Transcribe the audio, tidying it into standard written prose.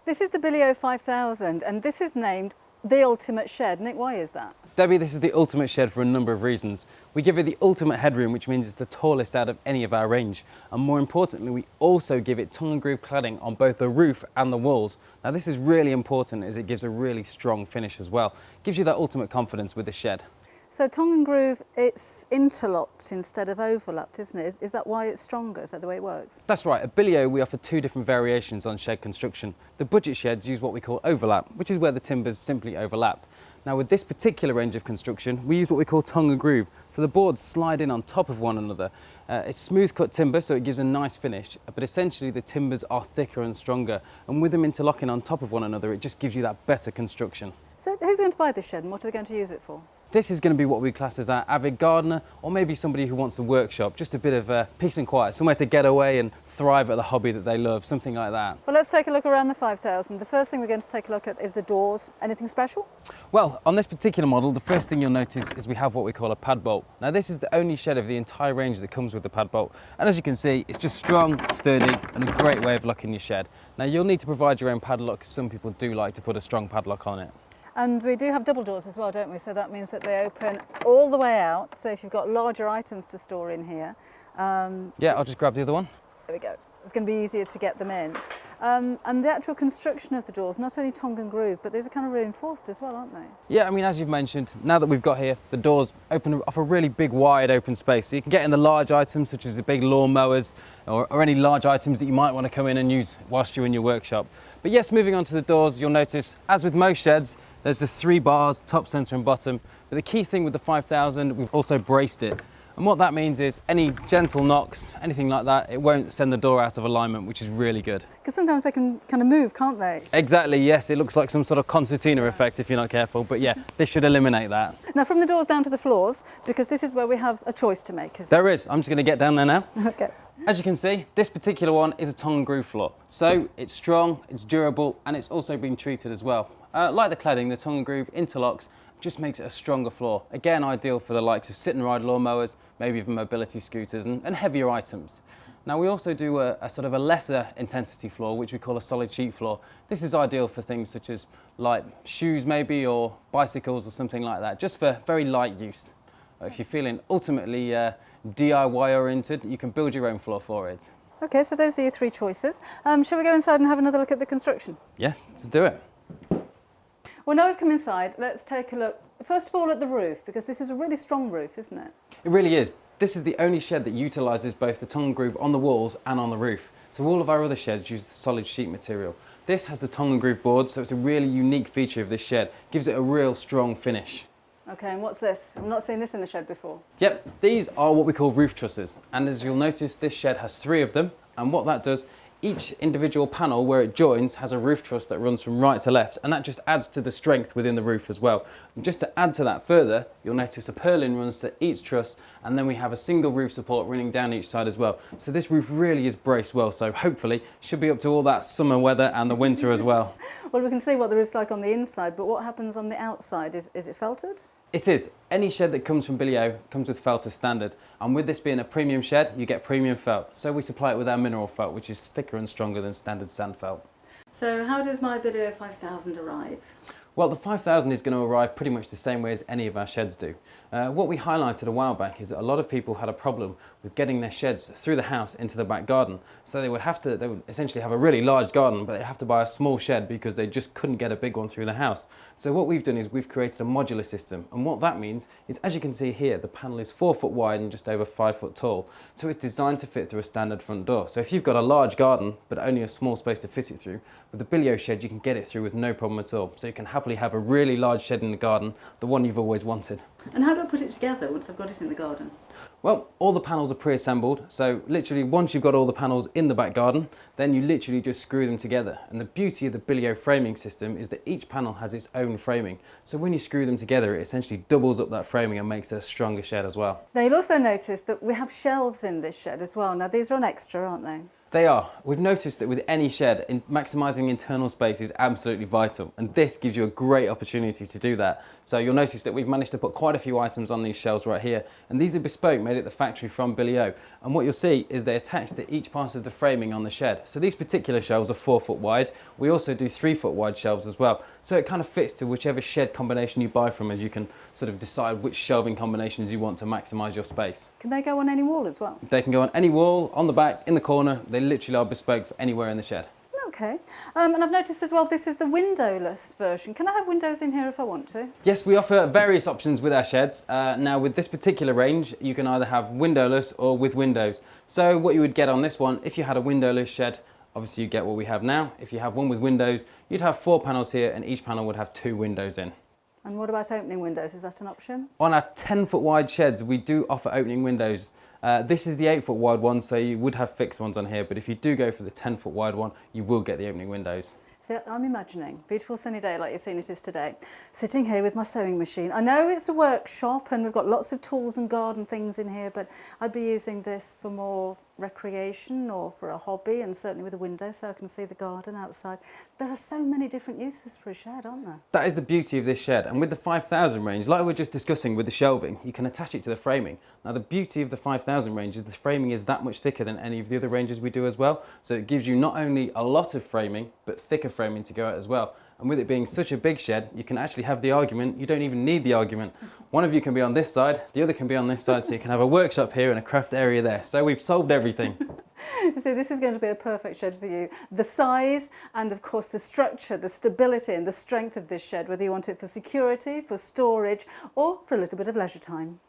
This is the BillyOh 5000 and this is named the ultimate shed. Nick, why is that? Debbie, this is the ultimate shed for a number of reasons. We give it the ultimate headroom, which means it's the tallest out of any of our range. And more importantly, we also give it tongue and groove cladding on both the roof and the walls. Now this is really important as it gives a really strong finish as well. Gives you that ultimate confidence with the shed. So tongue and groove, it's interlocked instead of overlapped, isn't it? Is that why it's stronger? Is that the way it works? That's right. At BillyOh, we offer two different variations on shed construction. The budget sheds use what we call overlap, which is where the timbers simply overlap. Now with this particular range of construction, we use what we call tongue and groove. So the boards slide in on top of one another. It's smooth cut timber, so it gives a nice finish, but essentially the timbers are thicker and stronger. And with them interlocking on top of one another, it just gives you that better construction. So who's going to buy this shed and what are they going to use it for? This is going to be what we class as our avid gardener, or maybe somebody who wants a workshop, just a bit of peace and quiet, somewhere to get away and thrive at the hobby that they love, something like that. Well, let's take a look around the 5000. The first thing we're going to take a look at is the doors. Anything special? Well, on this particular model, the first thing you'll notice is we have what we call a pad bolt. Now this is the only shed of the entire range that comes with the pad bolt. And as you can see, it's just strong, sturdy, and a great way of locking your shed. Now you'll need to provide your own padlock. Some people do like to put a strong padlock on it. And we do have double doors as well, don't we? So that means that they open all the way out. So if you've got larger items to store in here. Yeah, I'll just grab the other one. There we go. It's going to be easier to get them in. And the actual construction of the doors, not only tongue and groove, but these are kind of reinforced as well, aren't they? Yeah, I mean, as you've mentioned, now that we've got here, the doors open off a really big, wide open space. So you can get in the large items, such as the big lawn mowers, or any large items that you might want to come in and use whilst you're in your workshop. But yes, moving on to the doors, you'll notice, as with most sheds, there's the 3 bars, top, centre and bottom. But the key thing with the 5000, we've also braced it. And what that means is any gentle knocks, anything like that, it won't send the door out of alignment, which is really good. Because sometimes they can kind of move, can't they? Exactly, yes. It looks like some sort of concertina effect if you're not careful. But yeah, this should eliminate that. Now from the doors down to the floors, because this is where we have a choice to make, isn't There is. I'm just going to get down there now. Okay. As you can see, this particular one is a tongue and groove floor. So it's strong, it's durable, and it's also been treated as well. Like the cladding, the tongue and groove interlocks, just makes it a stronger floor. Again, ideal for the likes of sit and ride lawnmowers, maybe even mobility scooters and heavier items. Now we also do a sort of a lesser intensity floor, which we call a solid sheet floor. This is ideal for things such as light shoes maybe, or bicycles or something like that, just for very light use. If you're feeling ultimately DIY oriented, you can build your own floor for it. Okay, so those are your 3 choices. Shall we go inside and have another look at the construction? Yes, let's do it. Well, now we've come inside, let's take a look, first of all, at the roof, because this is a really strong roof, isn't it? It really is. This is the only shed that utilises both the tongue and groove on the walls and on the roof. So all of our other sheds use the solid sheet material. This has the tongue and groove board, so it's a really unique feature of this shed. Gives it a real strong finish. Okay, and what's this? I've not seen this in a shed before. Yep, these are what we call roof trusses. And as you'll notice, this shed has 3 of them. And what that does, each individual panel where it joins has a roof truss that runs from right to left, and that just adds to the strength within the roof as well. And just to add to that further, you'll notice a purlin runs to each truss, and then we have a single roof support running down each side as well. So this roof really is braced well, so hopefully should be up to all that summer weather and the winter as well. Well, we can see what the roof's like on the inside, but what happens on the outside? Is it felted? It is. Any shed that comes from BillyOh comes with felt as standard, and with this being a premium shed, you get premium felt. So we supply it with our mineral felt, which is thicker and stronger than standard sand felt. So how does my BillyOh 5000 arrive? Well, the 5000 is going to arrive pretty much the same way as any of our sheds do. What we highlighted a while back is that a lot of people had a problem with getting their sheds through the house into the back garden. So they would essentially have a really large garden, but they'd have to buy a small shed because they just couldn't get a big one through the house. So what we've done is we've created a modular system. And what that means is, as you can see here, the panel is 4 foot wide and just over 5 foot tall. So it's designed to fit through a standard front door. So if you've got a large garden, but only a small space to fit it through, with the BillyOh shed, you can get it through with no problem at all. So you can happily have a really large shed in the garden, the one you've always wanted. And how do I put it together once I've got it in the garden? Well, all the panels are pre-assembled, so literally once you've got all the panels in the back garden, then you literally just screw them together. And the beauty of the BillyOh framing system is that each panel has its own framing. So when you screw them together, it essentially doubles up that framing and makes it a stronger shed as well. Now you'll also notice that we have shelves in this shed as well. Now these are an extra, aren't they? They are. We've noticed that with any shed, maximising internal space is absolutely vital, and this gives you a great opportunity to do that. So you'll notice that we've managed to put quite a few items on these shelves right here, and these are bespoke, made at the factory from BillyOh. And what you'll see is they attach to each part of the framing on the shed. So these particular shelves are 4 foot wide. We also do 3 foot wide shelves as well. So it kind of fits to whichever shed combination you buy from us. You can sort of decide which shelving combinations you want to maximise your space. Can they go on any wall as well? They can go on any wall, on the back, in the corner. They literally are bespoke for anywhere in the shed. Okay. And I've noticed as well, this is the windowless version. Can I have windows in here if I want to? Yes, we offer various options with our sheds. Now with this particular range, you can either have windowless or with windows. So what you would get on this one, if you had a windowless shed, obviously you get what we have now. If you have one with windows, you'd have 4 panels here and each panel would have 2 windows in. And what about opening windows? Is that an option? On our 10 foot wide sheds, we do offer opening windows. This is the 8 foot wide one, so you would have fixed ones on here, but if you do go for the 10 foot wide one, you will get the opening windows. So I'm imagining, beautiful sunny day like you've seen it is today, sitting here with my sewing machine. I know it's a workshop and we've got lots of tools and garden things in here, but I'd be using this for more recreation or for a hobby, and certainly with a window so I can see the garden outside. There are so many different uses for a shed, aren't there? That is the beauty of this shed, and with the 5000 range, like we were just discussing with the shelving, you can attach it to the framing. Now the beauty of the 5000 range is the framing is that much thicker than any of the other ranges we do as well, so it gives you not only a lot of framing, but thicker framing to go out as well. And with it being such a big shed, you can actually have the argument, you don't even need the argument. One of you can be on this side, the other can be on this side, so you can have a workshop here and a craft area there. So we've solved everything. So this is going to be a perfect shed for you. The size and of course the structure, the stability and the strength of this shed, whether you want it for security, for storage, or for a little bit of leisure time.